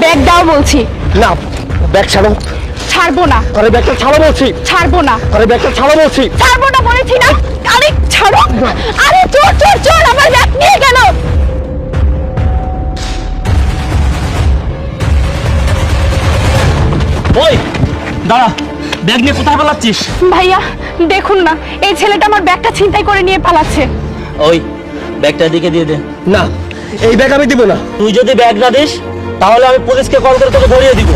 Bag দাও বলছি। না, ব্যাগ ছাড়ো। ছাড়বো না। আরে ব্যাগটা ছাড়ো বলছি। ছাড়বো না। আরে ব্যাগটা ছাড়ো বলছি। ছাড়বো না বলেছি না। আরে ছাড়ো। আরে চোর চোর চোর আমার ব্যাগ নিয়ে গেল। ওই দাঁড়া, ব্যাগ নিয়ে কোথায় পালাচ্ছিস? ভাইয়া দেখুন না, এই ছেলেটা আমার ব্যাগটা ছিনতাই করে নিয়ে পালাচ্ছে। ওই ব্যাগটা দিকে দিয়ে দে। না, এই ব্যাগ আমি দিব না। তুই যদি ব্যাগ না দিস তাহলে আমি পুলিশকে কল করে তোকে ধরিয়ে দিব।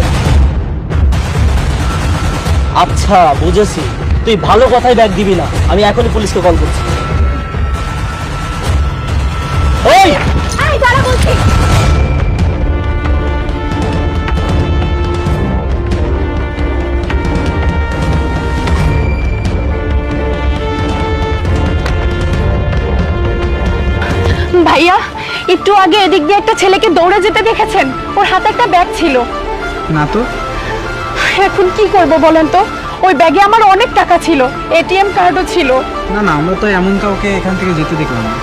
আচ্ছা বুঝেছি, তুই ভালো কথাই ব্যাগ দিবি না। আমি এখনই পুলিশকে কল করছি। ওই আয় দাঁড়া বলছি। ভাইয়া একটু আগে এদিক দিয়ে একটা ছেলেকে দৌড়ে যেতে দেখেছেন? ওর হাতে একটা ব্যাগ ছিল। না তো। এখন কি করব বলেন তো? ওই ব্যাগে আমার অনেক টাকা ছিল, এটিএম কার্ডও ছিল। না না, আমরা তো এমন কাউকে এখান থেকে যেতে দেখলাম না।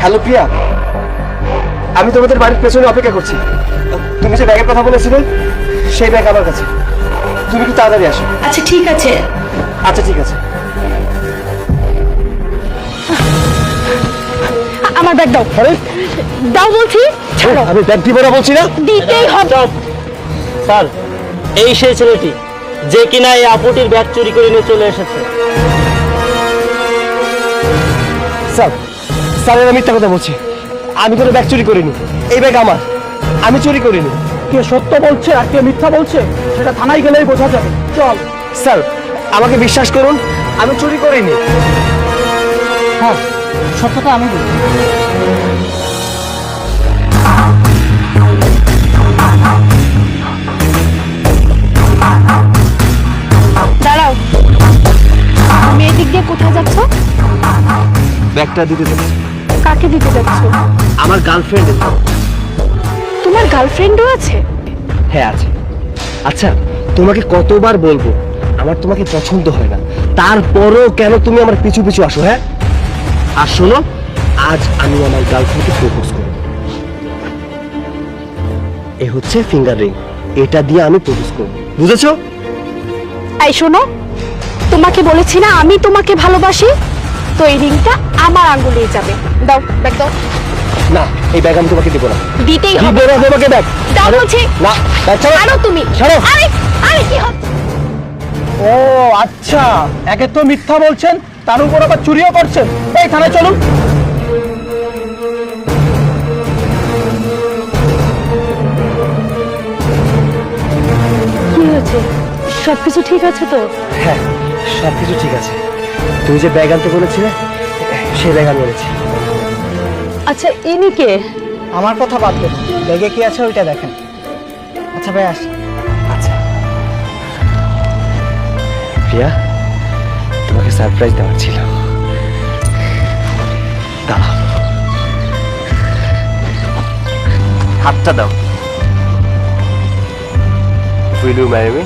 হ্যালো প্রিয়া, আমি তোমাদের বাড়ির পেছনে অপেক্ষা করছি। তুমি যে ব্যাগের কথা বলেছিলে সেই ব্যাগ আমার কাছে। তুমি একটু তাড়াতাড়ি আসো। আচ্ছা ঠিক আছে। আচ্ছা ঠিক আছে। আমার ব্যাগ দাও। আরে দাও বলছি। ছাড়ো। আমি ব্যাগ দিব না বলছি না। দিতেই হবে। স্যার, এই সেই ছেলেটি যে কিনা এই আপুটির ব্যাগ চুরি করে নিয়ে চলে এসেছে। স্যার, স্যারেরা মিথ্যা কথা বলছে। আমি কোনো ব্যাগ চুরি করিনি। এই ব্যাগ আমার, আমি চুরি করিনি। কে সত্য বলছে আর কে মিথ্যা বলছে সেটা থানায় গেলেই বোঝা যাবে। চল। স্যার আমাকে বিশ্বাস করুন, আমি চুরি করিনি। হ্যাঁ, সত্যটা আমি বলছি। দাঁড়াও, তুমি এদিক দিয়ে কোথায় যাচ্ছ? ব্যাগটা দিতে যাচ্ছি। কাকে দিতে যাচ্ছ? আমার গার্লফ্রেন্ড। তোমার গার্লফ্রেন্ডও আছে? হ্যাঁ আছে। আচ্ছা তোমাকে কতবার বলবো আমার তোমাকে পছন্দ হয় না, তারপরও কেন তুমি আমার পিছু পিছু আসো? হ্যাঁ, আর শোনো, আজ আমি আমার গার্লফ্রেন্ডকে প্রপোজ করব। এ হচ্ছে ফিঙ্গার রিং, এটা দিয়ে আমি প্রপোজ করব, বুঝেছো? এই শোনো, তোমাকে বলেছি না আমি তোমাকে ভালোবাসি, তো এই রিংটা আমার আঙ্গুলেই যাবে। দাও ব্যাগ দাও। না, এই ব্যাগ আমি তোমাকে দিব না। দিতেই দিব হবে। না তোমাকে ব্যাগ। দাও আরে, বলছি। না, ব্যাগ ছাড়ো। ছাড়ো তুমি। ছাড়ো। আরে আরে কি হচ্ছে? ও আচ্ছা, একে তো মিথ্যা বলছেন, তার উপর আবার চুরিও করছেন। এই থানায় চলুন। কি হয়েছে? সবকিছু ঠিক আছে তো? হ্যাঁ, সবকিছু ঠিক আছে। তুমি যে ব্যাগ আনতে বলেছিলে সেই ব্যাগ আমি এনেছি। আচ্ছা ইনি কে? আমার কথা বাদ দেন, ব্যাগে কি আছে ওইটা দেখেন। আচ্ছা ভাই আসি। আচ্ছা প্রিয়া, তোমাকে সারপ্রাইজ দেওয়ার ছিল। দাঁড়াও, হাতটা দাও। Will you marry me?